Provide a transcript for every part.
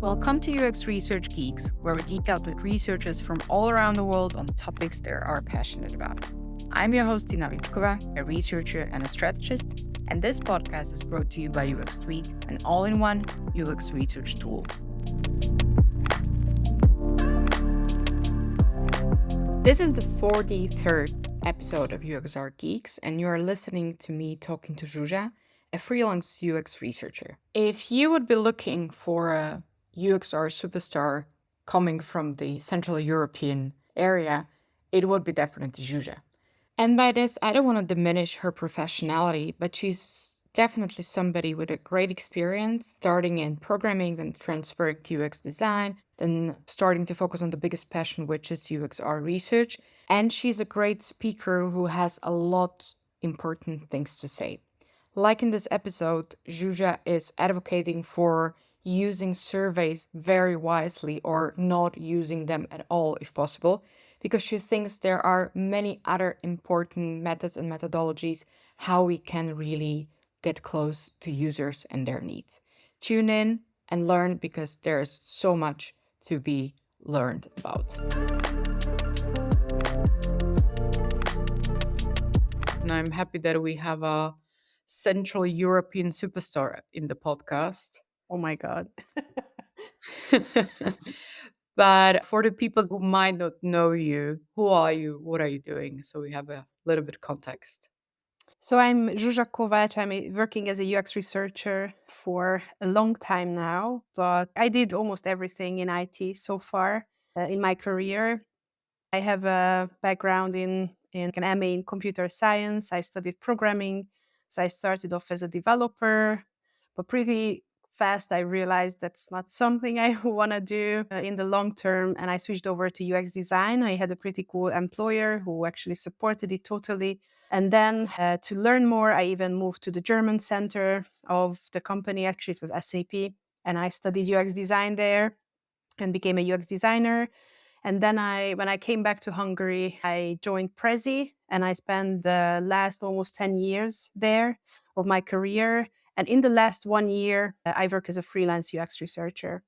Welcome to UX Research Geeks, where we geek out with researchers from all around the world on topics they are passionate about. I'm your host, Tina Vitkova, a researcher and a strategist, and this podcast is brought to you by UX Tweak, an all-in-one UX research tool. This is the 43rd episode of UXR Geeks, and you are listening to me talking to Zsuzsa, a freelance UX researcher. If you would be looking for a UXR superstar coming from the Central European area, it would be definitely Zsuzsa. And by this, I don't want to diminish her professionality, but she's definitely somebody with a great experience, starting in programming, then transferring to UX design, then starting to focus on the biggest passion, which is UXR research. And she's a great speaker who has a lot important things to say. Like in this episode, Zsuzsa is advocating for using surveys very wisely or not using them at all if possible, because she thinks there are many other important methods and methodologies how we can really get close to users and their needs. Tune in and learn, because there's so much to be learned about. And I'm happy that we have a Central European superstar in the podcast. Oh my God. But for the people who might not know you, who are you? What are you doing? So we have a little bit of context. So I'm Zsuzsa Kovács. I'm working as a UX researcher for a long time now, but I did almost everything in IT so far in my career. I have a background in an MA in computer science. I studied programming. So I started off as a developer, but pretty fast I realized that's not something I want to do in the long term. And I switched over to UX design. I had a pretty cool employer who actually supported it totally. And then to learn more, I even moved to the German center of the company. Actually, it was SAP. And I studied UX design there and became a UX designer. And then when I came back to Hungary, I joined Prezi, and I spent the last almost 10 years there of my career. And in the last 1 year, I work as a freelance UX researcher.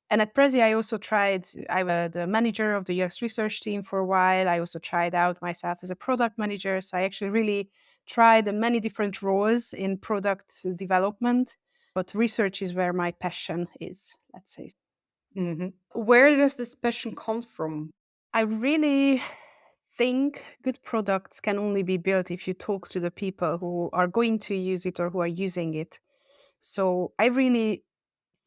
And at Prezi, I was the manager of the UX research team for a while. I also tried out myself as a product manager. So I actually really tried many different roles in product development. But research is where my passion is, let's say. Mm-hmm. Where does this passion come from? I really think good products can only be built if you talk to the people who are going to use it or who are using it. So I really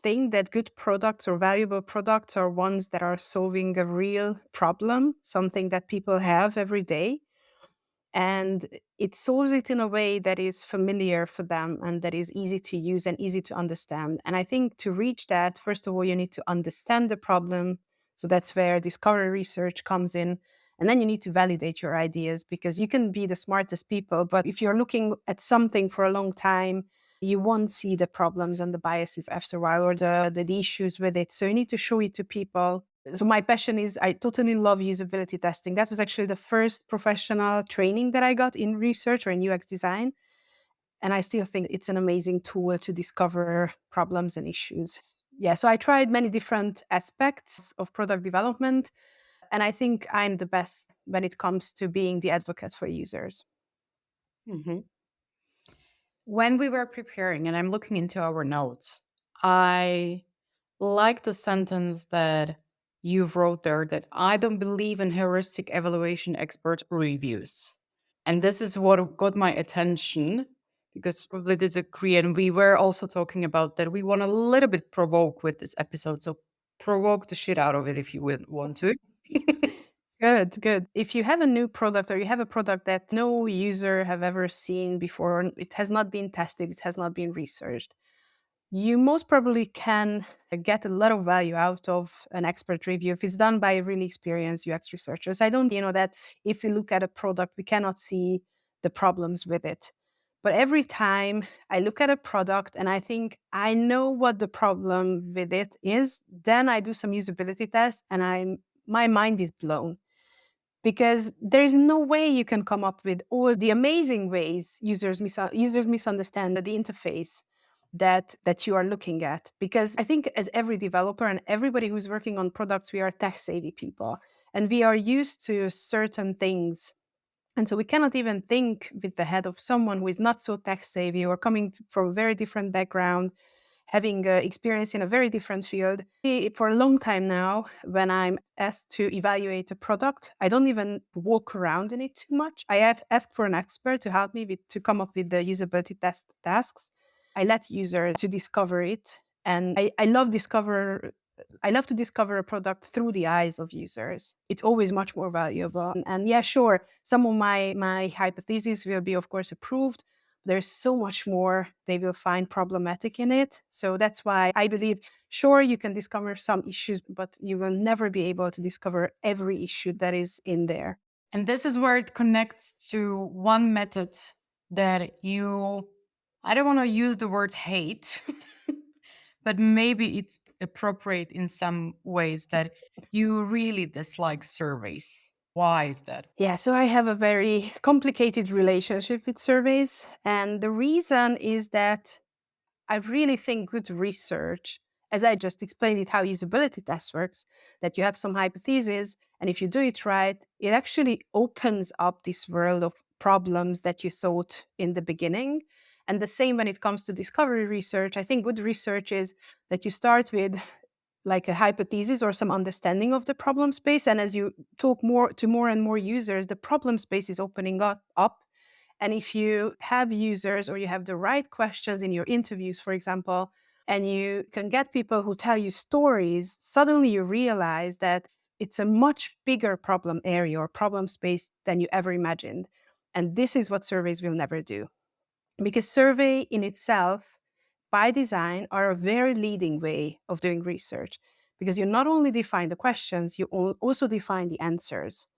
think that good products or valuable products are ones that are solving a real problem, something that people have every day. And it solves it in a way that is familiar for them and that is easy to use and easy to understand. And I think to reach that, first of all, you need to understand the problem. So that's where discovery research comes in. And then you need to validate your ideas, because you can be the smartest people, but if you're looking at something for a long time, you won't see the problems and the biases after a while, or the issues with it. So you need to show it to people. So my passion is, I totally love usability testing. That was actually the first professional training that I got in research or in UX design. And I still think it's an amazing tool to discover problems and issues. Yeah, so I tried many different aspects of product development. And I think I'm the best when it comes to being the advocate for users. Mm-hmm. When we were preparing, and I'm looking into our notes, I like the sentence that you wrote there, that I don't believe in heuristic evaluation expert reviews. And this is what got my attention, because we probably disagree. And we were also talking about that we want a little bit provoke with this episode. So provoke the shit out of it if you would want to. Good, good. If you have a new product or you have a product that no user have ever seen before, or it has not been tested, it has not been researched, you most probably can get a lot of value out of an expert review if it's done by really experienced UX researchers. I don't, that if we look at a product, we cannot see the problems with it. But every time I look at a product and I think I know what the problem with it is, then I do some usability tests and my mind is blown. Because there is no way you can come up with all the amazing ways users misunderstand the interface. that you are looking at. Because I think as every developer and everybody who's working on products, we are tech savvy people and we are used to certain things. And so we cannot even think with the head of someone who is not so tech savvy or coming from a very different background, having experience in a very different field. For a long time now, when I'm asked to evaluate a product, I don't even walk around in it too much. I have asked for an expert to help me to come up with the usability test tasks. I let users to discover it. And I love to discover a product through the eyes of users. It's always much more valuable. And yeah, sure, some of my hypotheses will be, of course, approved. There's so much more they will find problematic in it. So that's why I believe, sure, you can discover some issues, but you will never be able to discover every issue that is in there. And this is where it connects to one method that I don't want to use the word hate, but maybe it's appropriate in some ways, that you really dislike surveys. Why is that? Yeah, so I have a very complicated relationship with surveys. And the reason is that I really think good research, as I just explained it, how usability test works, that you have some hypotheses, and if you do it right, it actually opens up this world of problems that you thought in the beginning. And the same when it comes to discovery research. I think good research is that you start with like a hypothesis or some understanding of the problem space. And as you talk more and more users, the problem space is opening up. And if you have users or you have the right questions in your interviews, for example, and you can get people who tell you stories, suddenly you realize that it's a much bigger problem area or problem space than you ever imagined. And this is what surveys will never do. Because survey in itself, by design, are a very leading way of doing research. Because you not only define the questions, you also define the answers.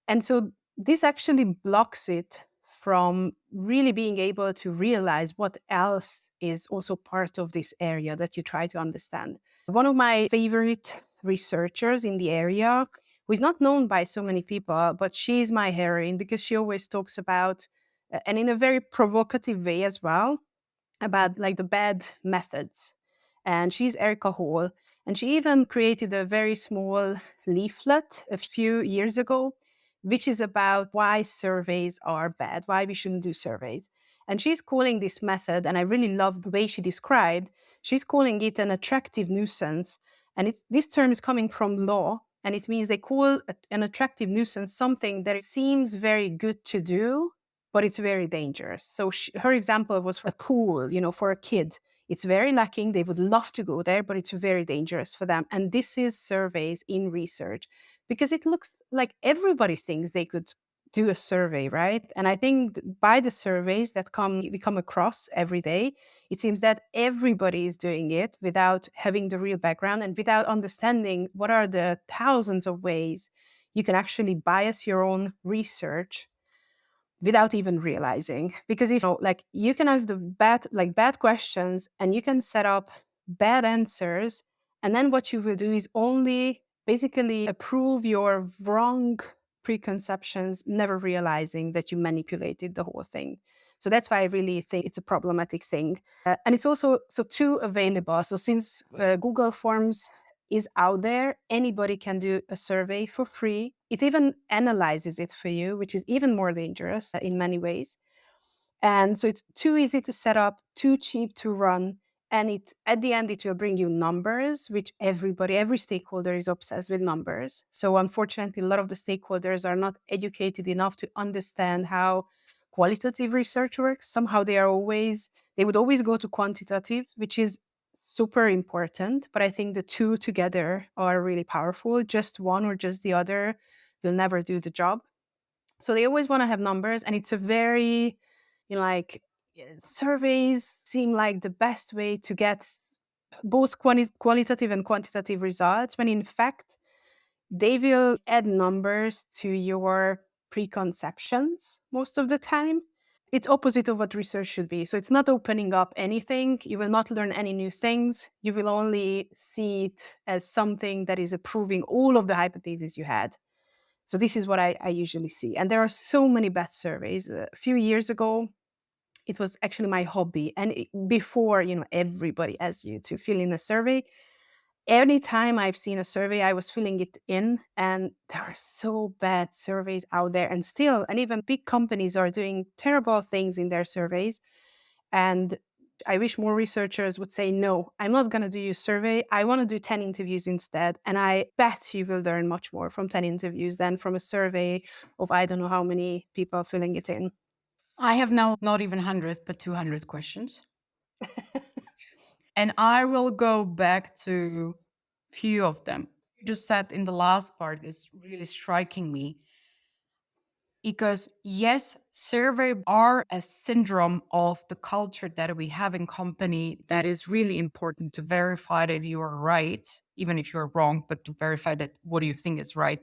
And so this actually blocks it from really being able to realize what else is also part of this area that you try to understand. One of my favorite researchers in the area, who is not known by so many people, but she's my heroine because she always talks about, and in a very provocative way as well, about like the bad methods. And she's Erica Hall. And she even created a very small leaflet a few years ago, which is about why surveys are bad, why we shouldn't do surveys. And she's calling this method, and I really love the way she described, she's calling it an attractive nuisance. And this term is coming from law, and it means they call an attractive nuisance something that seems very good to do, but it's very dangerous. So her example was a pool, for a kid. It's very lacking. They would love to go there, but it's very dangerous for them. And this is surveys in research because it looks like everybody thinks they could do a survey, right? And I think by the surveys that we come across every day, it seems that everybody is doing it without having the real background and without understanding what are the thousands of ways you can actually bias your own research without even realizing. Because if like you can ask the bad questions and you can set up bad answers, and then what you will do is only basically approve your wrong preconceptions, never realizing that you manipulated the whole thing. So that's why I really think it's a problematic thing. And it's also so too available. So since Google Forms is out there, anybody can do a survey for free. It even analyzes it for you, which is even more dangerous in many ways. And so it's too easy to set up, too cheap to run. And at the end, it will bring you numbers, which every stakeholder is obsessed with numbers. So unfortunately, a lot of the stakeholders are not educated enough to understand how qualitative research works. Somehow they would always go to quantitative, which is super important. But I think the two together are really powerful. Just one or just the other will never do the job. So they always want to have numbers, and it's a very, surveys seem like the best way to get both qualitative and quantitative results, when in fact, they will add numbers to your preconceptions most of the time. It's opposite of what research should be. So it's not opening up anything. You will not learn any new things. You will only see it as something that is approving all of the hypotheses you had. So this is what I usually see. And there are so many bad surveys. A few years ago, it was actually my hobby. And before, everybody asks you to fill in a survey, anytime I've seen a survey, I was filling it in, and there are so bad surveys out there. And still, and even big companies are doing terrible things in their surveys. And I wish more researchers would say, no, I'm not going to do your survey. I want to do 10 interviews instead. And I bet you will learn much more from 10 interviews than from a survey of I don't know how many people filling it in. I have now not even 100, but 200 questions. And I will go back to few of them. You just said in the last part is really striking me because yes, survey are a syndrome of the culture that we have in company that is really important to verify that you are right, even if you're wrong, but to verify that what do you think is right.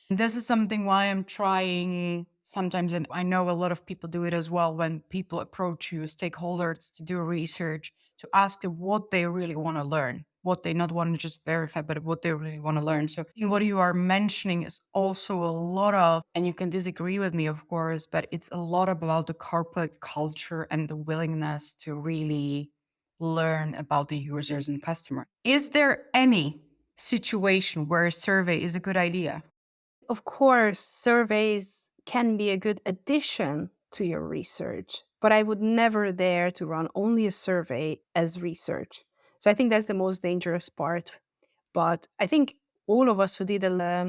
This is something why I'm trying sometimes, and I know a lot of people do it as well when people approach you, stakeholders, to do research, to ask them what they really want to learn, what they not want to just verify, but what they really want to learn. So what you are mentioning is also a lot of, and you can disagree with me, of course, but it's a lot about the corporate culture and the willingness to really learn about the users and customer. Is there any situation where a survey is a good idea? Of course, surveys can be a good addition to your research, but I would never dare to run only a survey as research. So I think that's the most dangerous part. But I think all of us who did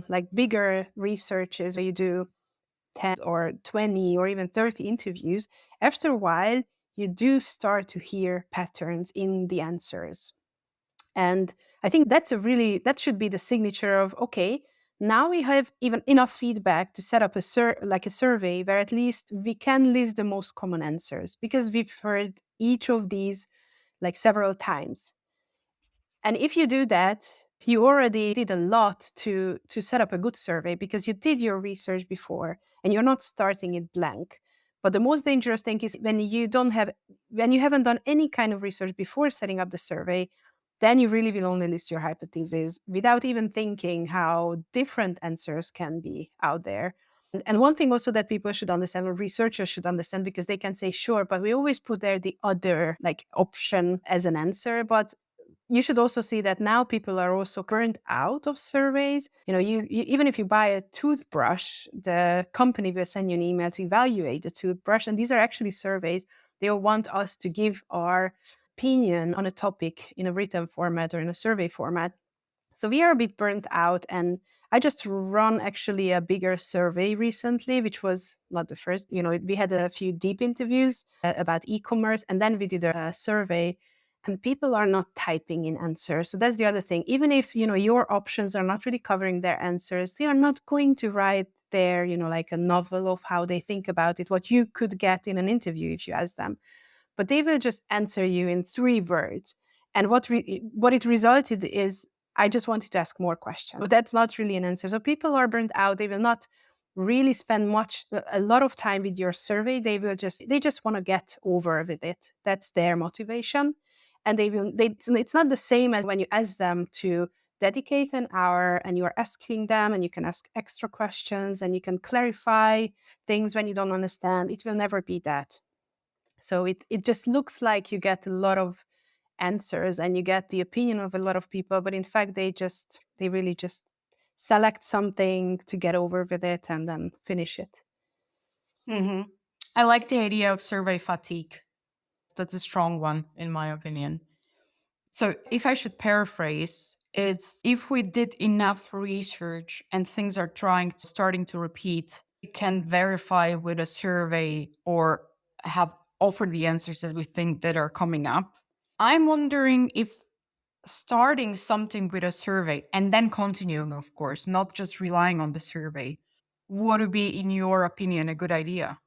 like bigger researches where you do 10 or 20 or even 30 interviews, after a while, you do start to hear patterns in the answers. And I think that should be the signature of, okay, now we have even enough feedback to set up a survey where at least we can list the most common answers because we've heard each of these like several times. And if you do that, you already did a lot to set up a good survey because you did your research before and you're not starting it blank. But the most dangerous thing is when you haven't done any kind of research before setting up the survey, then you really will only list your hypotheses without even thinking how different answers can be out there. And one thing also that people should understand, or researchers should understand, because they can say, sure, but we always put there the other like option as an answer. But you should also see that now people are also burnt out of surveys. You even if you buy a toothbrush, the company will send you an email to evaluate the toothbrush, and these are actually surveys. They want us to give our opinion on a topic in a written format or in a survey format. So we are a bit burnt out, and I just run actually a bigger survey recently, which was not the first. We had a few deep interviews about e-commerce, and then we did a survey, and people are not typing in answers. So that's the other thing. Even if your options are not really covering their answers, they are not going to write there, like a novel of how they think about it, what you could get in an interview if you ask them, but they will just answer you in 3 words. And what it resulted is, I just wanted to ask more questions. But that's not really an answer. So people are burnt out. They will not really spend a lot of time with your survey. They just want to get over with it. That's their motivation. And it's not the same as when you ask them to dedicate an hour and you're asking them, and you can ask extra questions and you can clarify things when you don't understand. It will never be that. So it just looks like you get a lot of answers and you get the opinion of a lot of people, but in fact they really just select something to get over with it and then finish it. Mhm. I like the idea of survey fatigue. That's a strong one, in my opinion. So, if I should paraphrase, it's if we did enough research and things are starting to repeat, we can verify with a survey or have offered the answers that we think that are coming up. I'm wondering if starting something with a survey and then continuing, of course, not just relying on the survey, would be, in your opinion, a good idea?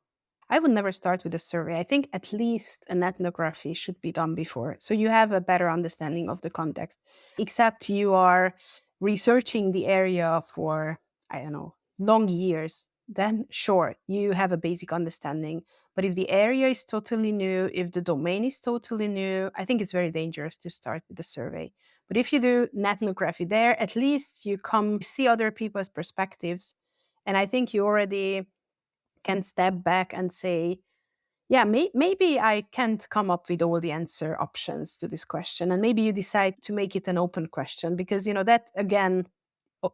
I would never start with a survey. I think at least an ethnography should be done before, so you have a better understanding of the context. Except you are researching the area for, I don't know, long years, then sure, you have a basic understanding. But if the area is totally new, if the domain is totally new, I think it's very dangerous to start with a survey. But if you do an ethnography there, at least you come see other people's perspectives. And I think you already can step back and say, Yeah, maybe I can't come up with all the answer options to this question. And maybe you decide to make it an open question because, that again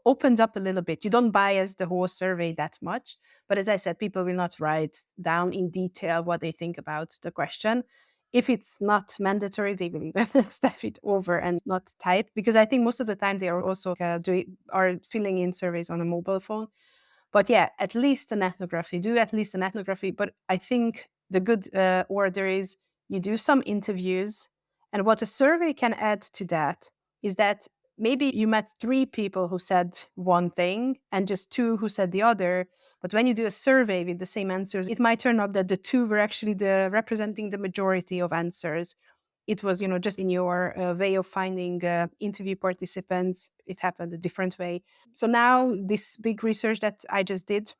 opens up a little bit. You don't bias the whole survey that much. But as I said, people will not write down in detail what they think about the question. If it's not mandatory, they will step it over and not type because I think most of the time they are also are filling in surveys on a mobile phone. But yeah, at least an ethnography. Do at least an ethnography. But I think the good order is you do some interviews. And what a survey can add to that is that maybe you met three people who said one thing and just two who said the other. But when you do a survey with the same answers, it might turn up that the two were actually the representing the majority of answers. It was, just in your way of finding interview participants, it happened a different way. So now this big research that I just did,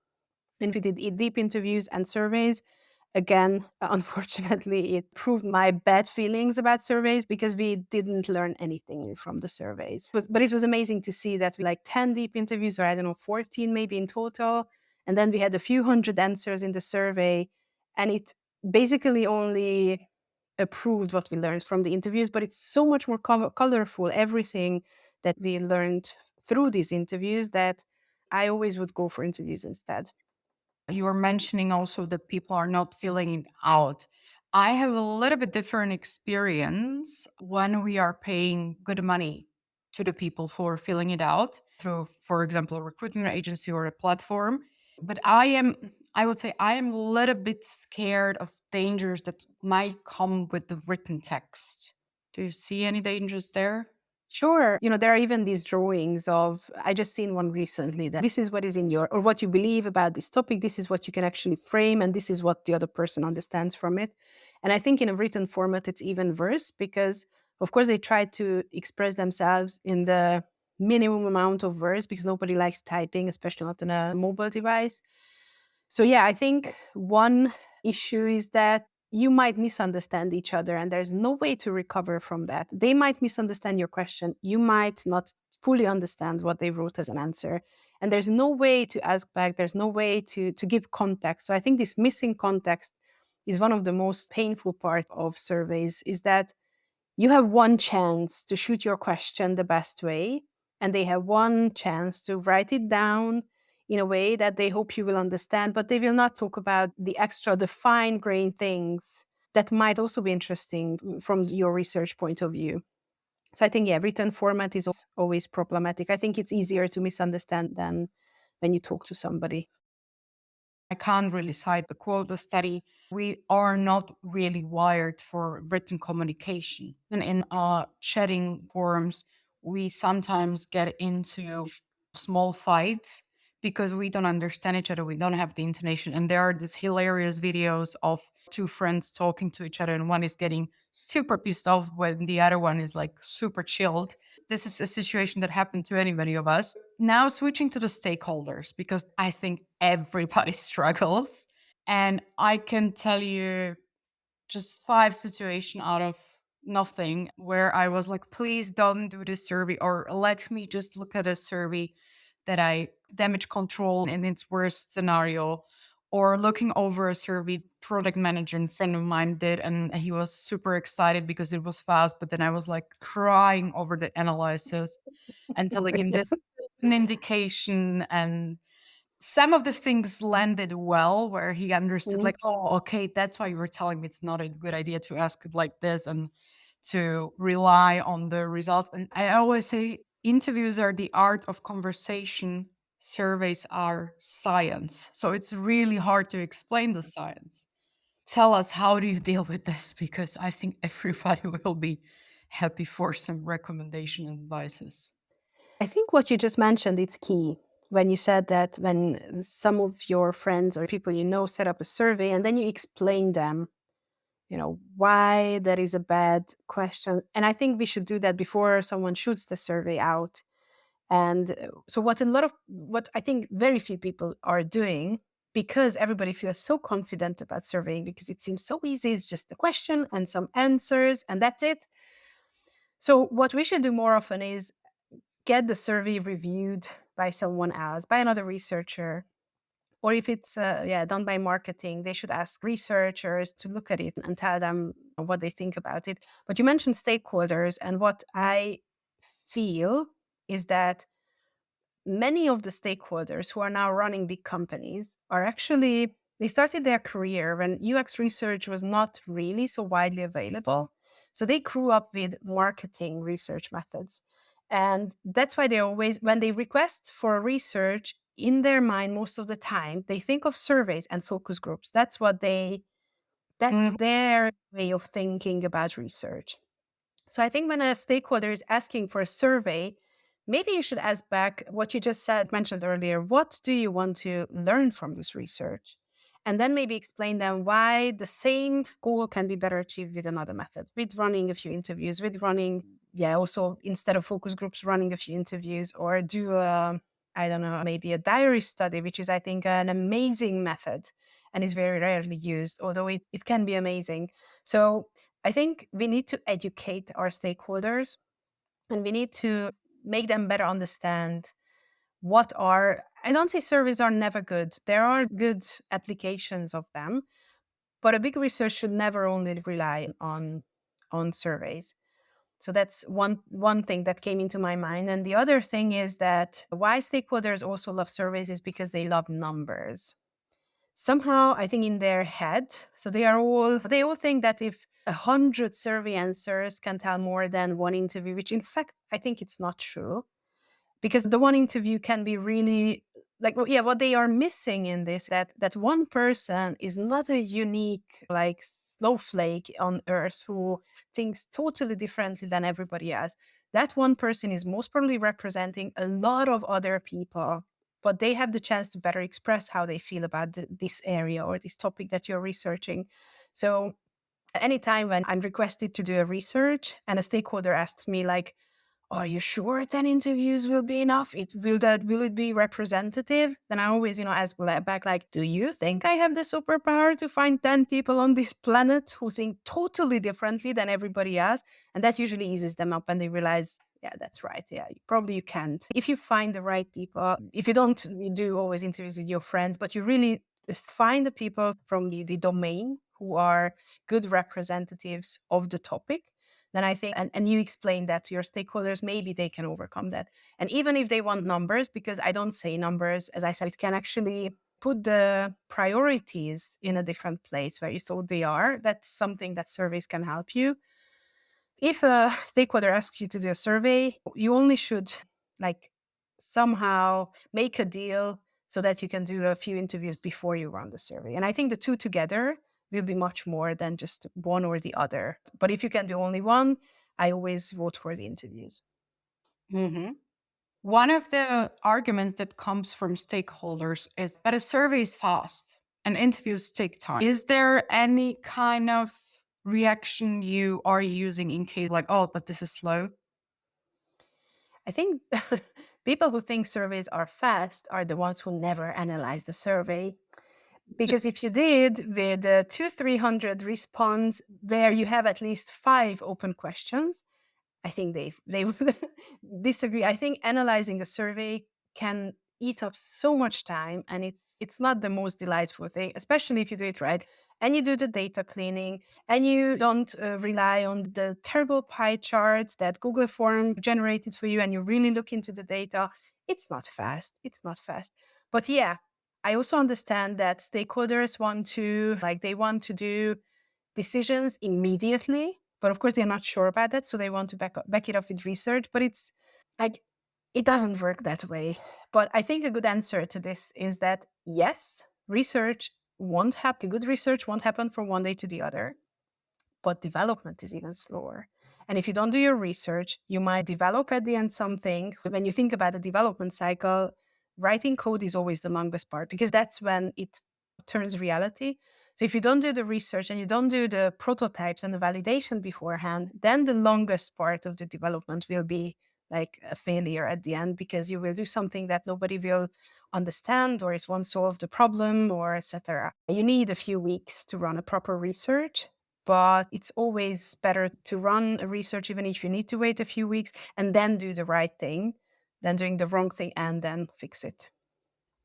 and we did deep interviews and surveys. Again, unfortunately, it proved my bad feelings about surveys because we didn't learn anything from the surveys. But it was amazing to see that we like 10 deep interviews, or I don't know, 14 maybe in total. And then we had a few hundred answers in the survey. And it basically only approved what we learned from the interviews, but it's so much more colorful, everything that we learned through these interviews, that I always would go for interviews instead. You were mentioning also that people are not filling it out. I have a little bit different experience when we are paying good money to the people for filling it out through, for example, a recruitment agency or a platform. But I would say, I am a little bit scared of dangers that might come with the written text. Do you see any dangers there? Sure. There are even these drawings of, I just seen one recently that this is what is in your, or what you believe about this topic. This is what you can actually frame, and this is what the other person understands from it. And I think in a written format, it's even worse because, of course, they try to express themselves in the minimum amount of words because nobody likes typing, especially not on a mobile device. So yeah, I think one issue is that you might misunderstand each other and there's no way to recover from that. They might misunderstand your question. You might not fully understand what they wrote as an answer. And there's no way to ask back. There's no way to give context. So I think this missing context is one of the most painful part of surveys, is that you have one chance to shoot your question the best way, and they have one chance to write it down in a way that they hope you will understand, but they will not talk about the fine grained things that might also be interesting from your research point of view. So I think, yeah, written format is always problematic. I think it's easier to misunderstand than when you talk to somebody. I can't really cite the quota study. We are not really wired for written communication. And in chatting forums, we sometimes get into small fights because we don't understand each other. We don't have the intonation. And there are these hilarious videos of two friends talking to each other, and one is getting super pissed off when the other one is like super chilled. This is a situation that happened to anybody of us. Now switching to the stakeholders, because I think everybody struggles. And I can tell you just five situations out of nothing where I was like, please don't do this survey, or let me just look at a survey that I damage control in its worst scenario, or looking over a survey product manager and friend of mine did, and he was super excited because it was fast, but then I was like crying over the analysis and telling him this is an indication. And some of the things landed well where he understood, Mhm. like, oh, okay, that's why you were telling me it's not a good idea to ask it like this and to rely on the results. And I always say interviews are the art of conversation, surveys are science. So it's really hard to explain the science. Tell us, how do you deal with this? Because I think everybody will be happy for some recommendation and advices. I think what you just mentioned is key. When you said that when some of your friends or people you know set up a survey and then you explain them, why that is a bad question. And I think we should do that before someone shoots the survey out. And so what I think very few people are doing, because everybody feels so confident about surveying because it seems so easy, it's just a question and some answers and that's it. So what we should do more often is get the survey reviewed by someone else, by another researcher, Or if it's done by marketing, they should ask researchers to look at it and tell them what they think about it. But you mentioned stakeholders, and what I feel is that many of the stakeholders who are now running big companies are actually, they started their career when UX research was not really so widely available. So they grew up with marketing research methods. And that's why they always, when they request for research, in their mind, most of the time, they think of surveys and focus groups. That's Mhm. their way of thinking about research. So I think when a stakeholder is asking for a survey, maybe you should ask back what you just mentioned earlier. What do you want to learn from this research? And then maybe explain them why the same goal can be better achieved with another method, with running a few interviews, with running, also instead of focus groups, running a few interviews, or do I don't know, maybe a diary study, which is, I think, an amazing method and is very rarely used, although it can be amazing. So I think we need to educate our stakeholders, and we need to make them better understand what are, I don't say surveys are never good. There are good applications of them, but a big research should never only rely on surveys. So that's one thing that came into my mind. And the other thing is that why stakeholders also love surveys is because they love numbers. Somehow, I think in their head, so they all think that if 100 survey answers can tell more than one interview, which in fact I think it's not true, because the one interview can be really like, well, yeah, what they are missing in this, that one person is not a unique like snowflake on earth who thinks totally differently than everybody else. That one person is most probably representing a lot of other people, but they have the chance to better express how they feel about this area or this topic that you're researching. So anytime when I'm requested to do a research and a stakeholder asks me like, are you sure 10 interviews will be enough? Will it be representative? Then I always, ask back like, do you think I have the superpower to find 10 people on this planet who think totally differently than everybody else? And that usually eases them up and they realize, yeah, that's right. Yeah, probably you can't. If you find the right people, if you don't, you do always interviews with your friends, but you really just find the people from the domain who are good representatives of the topic, then I think, and you explain that to your stakeholders, maybe they can overcome that. And even if they want numbers, because I don't say numbers, as I said, it can actually put the priorities in a different place where you thought they are. That's something that surveys can help you. If a stakeholder asks you to do a survey, you only should like somehow make a deal so that you can do a few interviews before you run the survey. And I think the two together will be much more than just one or the other. But if you can do only one, I always vote for the interviews. Mhm. One of the arguments that comes from stakeholders is that a survey is fast and interviews take time. Is there any kind of reaction you are using in case like, oh, but this is slow? I think people who think surveys are fast are the ones who never analyze the survey. Because if you did with 300 response where you have at least 5 open questions, I think they would disagree. I think analyzing a survey can eat up so much time, and it's not the most delightful thing, especially if you do it right and you do the data cleaning and you don't rely on the terrible pie charts that Google form generated for you, and you really look into the data. It's not fast. It's not fast. But yeah, I also understand that stakeholders they want to do decisions immediately, but of course they're not sure about that, so they want to back it up with research. But it's like it doesn't work that way. But I think a good answer to this is that yes, research won't happen. Good research won't happen from one day to the other, but development is even slower. And if you don't do your research, you might develop at the end something. When you think about the development cycle, writing code is always the longest part because that's when it turns reality. So if you don't do the research and you don't do the prototypes and the validation beforehand, then the longest part of the development will be like a failure at the end because you will do something that nobody will understand or it won't solve the problem or etc. You need a few weeks to run a proper research, but it's always better to run a research even if you need to wait a few weeks and then do the right thing than doing the wrong thing and then fix it.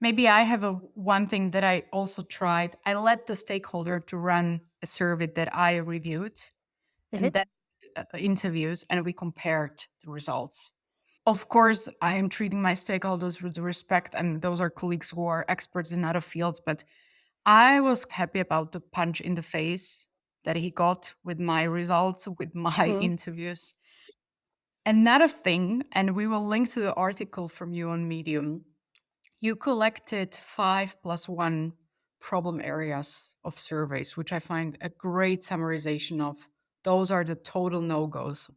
Maybe I have a one thing that I also tried. I let the stakeholder to run a survey that I reviewed Mhm. and then interviews, and we compared the results. Of course, I am treating my stakeholders with respect, and those are colleagues who are experts in other fields. But I was happy about the punch in the face that he got with my results, with my Mm. interviews. Another thing, and we will link to the article from you on Medium, you collected 5+1 problem areas of surveys, which I find a great summarization of those are the total no goes.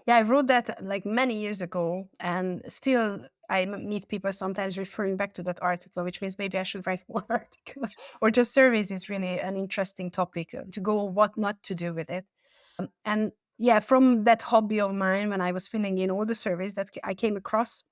Yeah, I wrote that like many years ago, and still meet people sometimes referring back to that article, which means maybe I should write more articles or just surveys is really an interesting topic to go what not to do with it. And yeah, from that hobby of mine, when I was filling in all the surveys that I came across,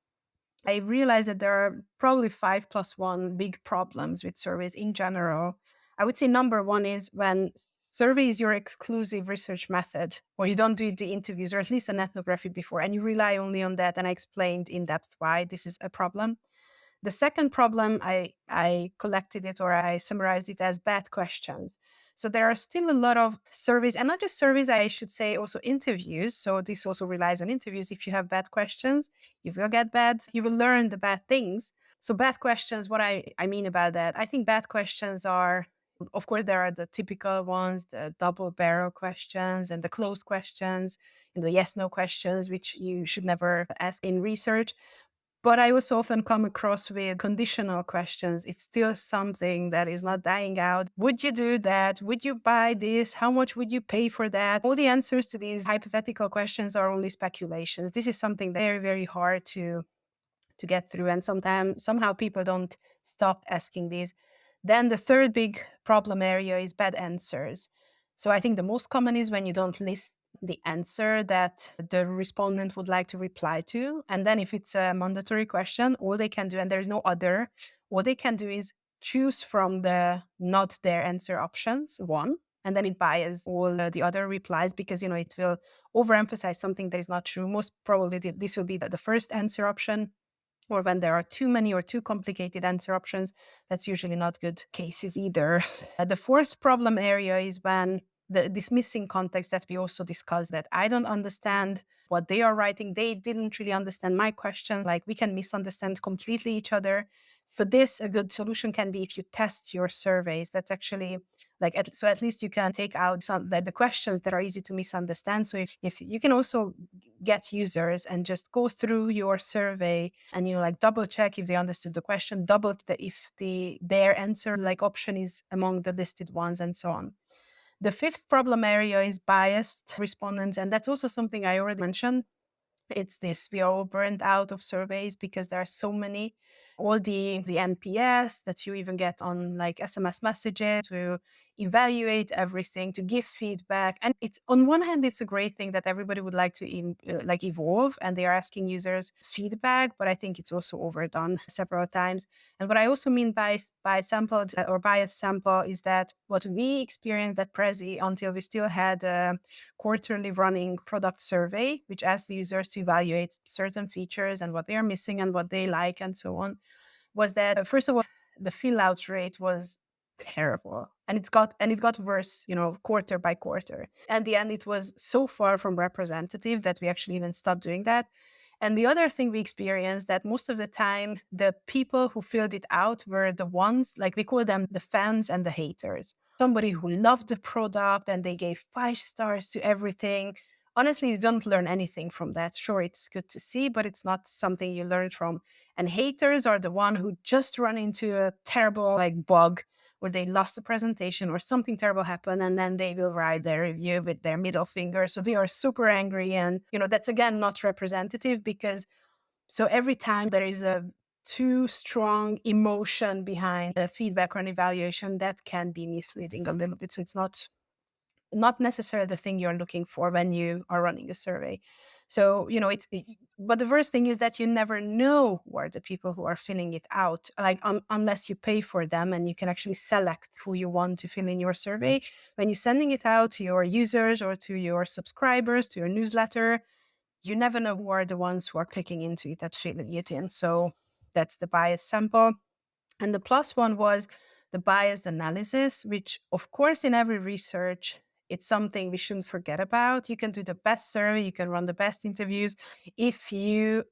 I realized that there are probably 5+1 big problems with surveys in general. I would say number one is when survey is your exclusive research method, or you don't do the interviews or at least an ethnography before, and you rely only on that. And I explained in depth why this is a problem. The second problem, I collected it or I summarized it as bad questions. So there are still a lot of surveys, and not just surveys, I should say also interviews. So this also relies on interviews. If you have bad questions, you will get bad, you will learn the bad things. So bad questions, what I mean about that, I think bad questions are, of course, there are the typical ones, the double barrel questions and the closed questions, and the yes no questions, which you should never ask in research. But I also often come across with conditional questions. It's still something that is not dying out. Would you do that? Would you buy this? How much would you pay for that? All the answers to these hypothetical questions are only speculations. This is something very, very hard to get through. And sometimes somehow people don't stop asking these. Then the third big problem area is bad answers. So I think the most common is when you don't list the answer that the respondent would like to reply to. And then if it's a mandatory question, all they can do, and there's no other, what they can do is choose from the not their answer options, one, and then it biases all the other replies because, it will overemphasize something that is not true. Most probably this will be the first answer option, or when there are too many or too complicated answer options, that's usually not good cases either. The fourth problem area is when the dismissing context that we also discussed, that I don't understand what they are writing. They didn't really understand my question. Like we can misunderstand completely each other. For this, a good solution can be if you test your surveys. That's actually like, so at least you can take out some the questions that are easy to misunderstand. So if you can also get users and just go through your survey and like double check if they understood the question, if their answer like option is among the listed ones, and so on. The fifth problem area is biased respondents, and that's also something I already mentioned. It's this, we are all burned out of surveys because there are so many, all the NPS that you even get on like SMS messages to evaluate everything, to give feedback. And it's, on one hand, it's a great thing that everybody would like to like evolve and they are asking users feedback, but I think it's also overdone several times. And what I also mean by sampled or biased sample is that what we experienced at Prezi, until we still had a quarterly running product survey, which asks the users to evaluate certain features and what they are missing and what they like and so on, was that first of all, the fill out rate was terrible. And it got worse, quarter by quarter. And the end, it was so far from representative that we actually even stopped doing that. And the other thing we experienced, that most of the time, the people who filled it out were the ones, like we call them the fans and the haters. Somebody who loved the product and they gave 5 stars to everything. Honestly, you don't learn anything from that. Sure, it's good to see, but it's not something you learn from. And haters are the one who just run into a terrible like bug where they lost a presentation or something terrible happened, and then they will write their review with their middle finger. So they are super angry. And, that's again not representative, because so every time there is a too strong emotion behind the feedback or an evaluation, that can be misleading a little bit. So it's not necessarily the thing you're looking for when you are running a survey. So, but the first thing is that you never know who are the people who are filling it out, like unless you pay for them and you can actually select who you want to fill in your survey. When you're sending it out to your users or to your subscribers, to your newsletter, you never know who are the ones who are clicking into it, that's filling it in. So that's the bias sample. And the plus one was the biased analysis, which, of course, in every research, it's something we shouldn't forget about. You can do the best survey, you can run the best interviews if you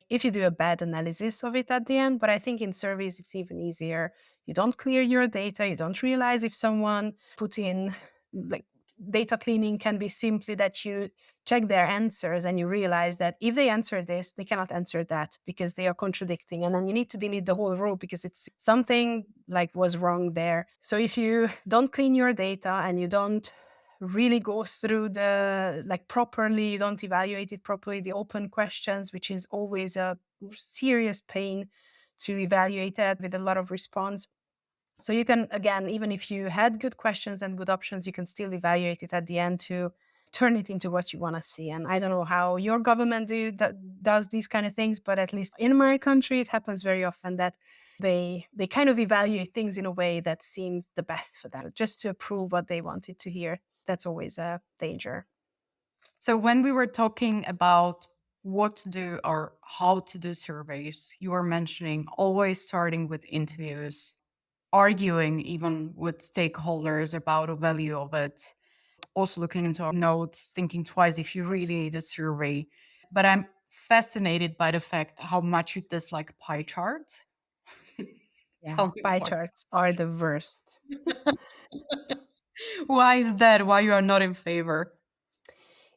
do a bad analysis of it at the end. But I think in surveys, it's even easier. You don't clear your data. You don't realize if someone put in, like, data cleaning can be simply that you check their answers and you realize that if they answer this, they cannot answer that because they are contradicting. And then you need to delete the whole row because it's something like was wrong there. So if you don't clean your data and you don't really go through the properly, you don't evaluate it properly, the open questions, which is always a serious pain to evaluate that with a lot of response. So you can, again, even if you had good questions and good options, you can still evaluate it at the end to turn it into what you want to see. And I don't know how your government does these kind of things, but at least in my country, it happens very often that they kind of evaluate things in a way that seems the best for them, just to approve what they wanted to hear. That's always a danger. So when we were talking about what to do or how to do surveys, you were mentioning always starting with interviews, arguing even with stakeholders about the value of it, also looking into our notes, thinking twice if you really need a survey. But I'm fascinated by the fact how much you dislike pie charts. Yeah, Tell me pie more. charts are the worst. Why is that? Why you are not in favor?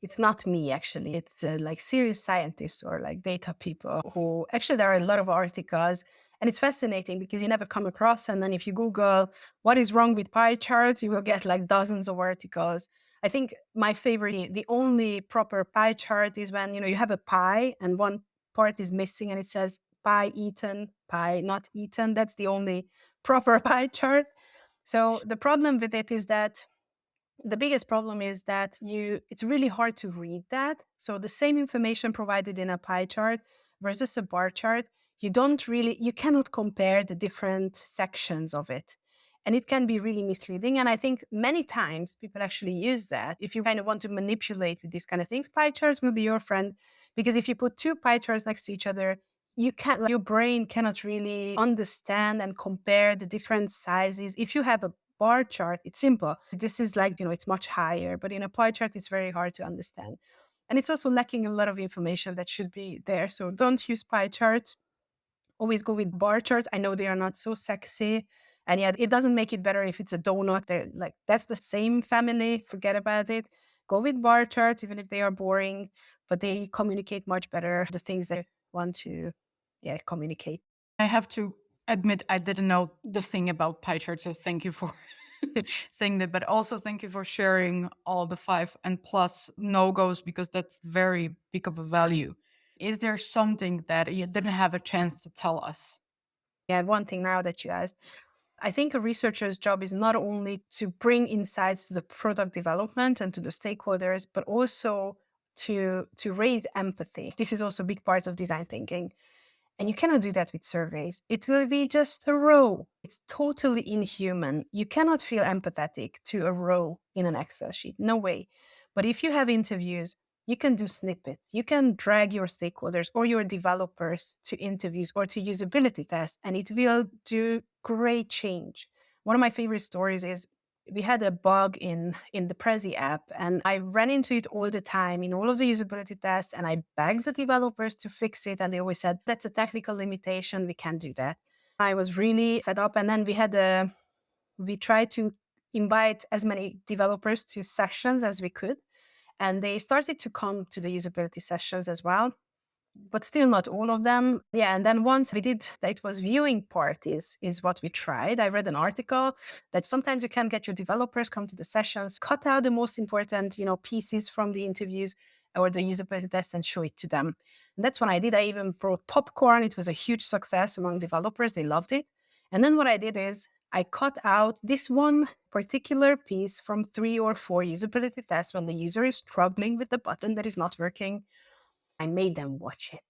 It's not me, actually. It's serious scientists or data people who actually, there are a lot of articles, and it's fascinating because you never come across. And then if you Google what is wrong with pie charts, you will get dozens of articles. I think my favorite, the only proper pie chart is when, you have a pie and one part is missing and it says pie eaten, pie not eaten. That's the only proper pie chart. So the problem with it is that the biggest problem is that it's really hard to read that. So the same information provided in a pie chart versus a bar chart, you cannot compare the different sections of it. And it can be really misleading. And I think many times people actually use that. If you kind of want to manipulate with these kind of things, pie charts will be your friend. Because if you put two pie charts next to each other, you can't, your brain cannot really understand and compare the different sizes. If you have a bar chart, it's simple. This is it's much higher, but in a pie chart, it's very hard to understand. And it's also lacking a lot of information that should be there. So don't use pie charts. Always go with bar charts. I know they are not so sexy. And yet it doesn't make it better if it's a donut. They're that's the same family. Forget about it. Go with bar charts, even if they are boring, but they communicate much better the things that you want to communicate. I have to admit, I didn't know the thing about pie charts, so thank you for saying that. But also, thank you for sharing all the 5+ no goes because that's very big of a value. Is there something that you didn't have a chance to tell us? Yeah, one thing now that you asked, I think a researcher's job is not only to bring insights to the product development and to the stakeholders, but also to raise empathy. This is also a big part of design thinking. And you cannot do that with surveys. It will be just a row. It's totally inhuman. You cannot feel empathetic to a row in an Excel sheet. No way. But if you have interviews, you can do snippets. You can drag your stakeholders or your developers to interviews or to usability tests, and it will do great change. One of my favorite stories is we had a bug in the Prezi app, and I ran into it all the time in all of the usability tests, and I begged the developers to fix it, and they always said that's a technical limitation, we can't do that. I was really fed up, and then we tried to invite as many developers to sessions as we could, and they started to come to the usability sessions as well, but still not all of them. Yeah, and then once we did, it was viewing parties is what we tried. I read an article that sometimes you can get your developers come to the sessions, cut out the most important, pieces from the interviews or the usability tests and show it to them. And that's what I did. I even brought popcorn. It was a huge success among developers. They loved it. And then what I did is I cut out this one particular piece from 3 or 4 usability tests when the user is struggling with the button that is not working. I made them watch it.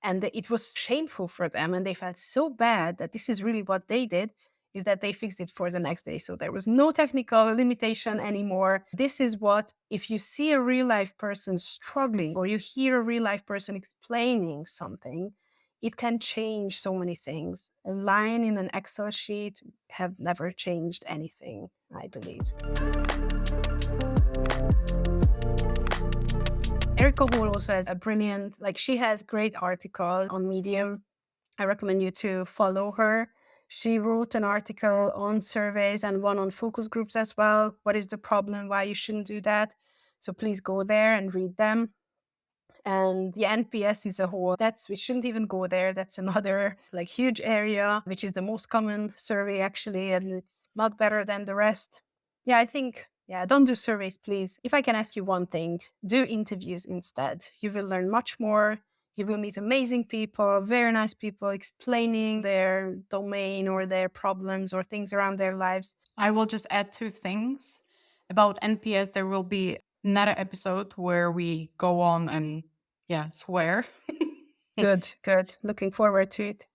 And it was shameful for them. And they felt so bad that this is really what they did, is that they fixed it for the next day. So there was no technical limitation anymore. This is what, if you see a real life person struggling or you hear a real life person explaining something, it can change so many things. A line in an Excel sheet have never changed anything, I believe. Erica Hall also has a brilliant, she has great articles on Medium. I recommend you to follow her. She wrote an article on surveys and one on focus groups as well. What is the problem? Why you shouldn't do that? So please go there and read them. And the NPS is a whole, we shouldn't even go there. That's another huge area, which is the most common survey actually, and it's not better than the rest. Yeah, I think, don't do surveys, please. If I can ask you one thing, do interviews instead. You will learn much more. You will meet amazing people, very nice people explaining their domain or their problems or things around their lives. I will just add 2 things. About NPS, there will be another episode where we go on and swear. Good. Looking forward to it.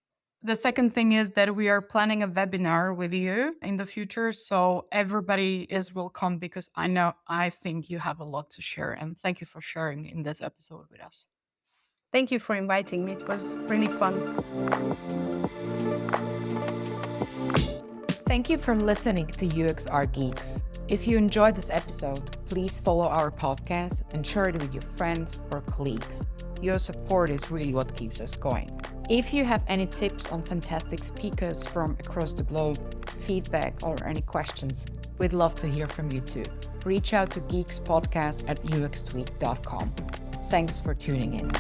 The second thing is that we are planning a webinar with you in the future. So everybody is welcome, because I think you have a lot to share. And thank you for sharing in this episode with us. Thank you for inviting me. It was really fun. Thank you for listening to UXR Geeks. If you enjoyed this episode, please follow our podcast and share it with your friends or colleagues. Your support is really what keeps us going. If you have any tips on fantastic speakers from across the globe, feedback, or any questions, we'd love to hear from you too. Reach out to geekspodcast@uxtweek.com. Thanks for tuning in.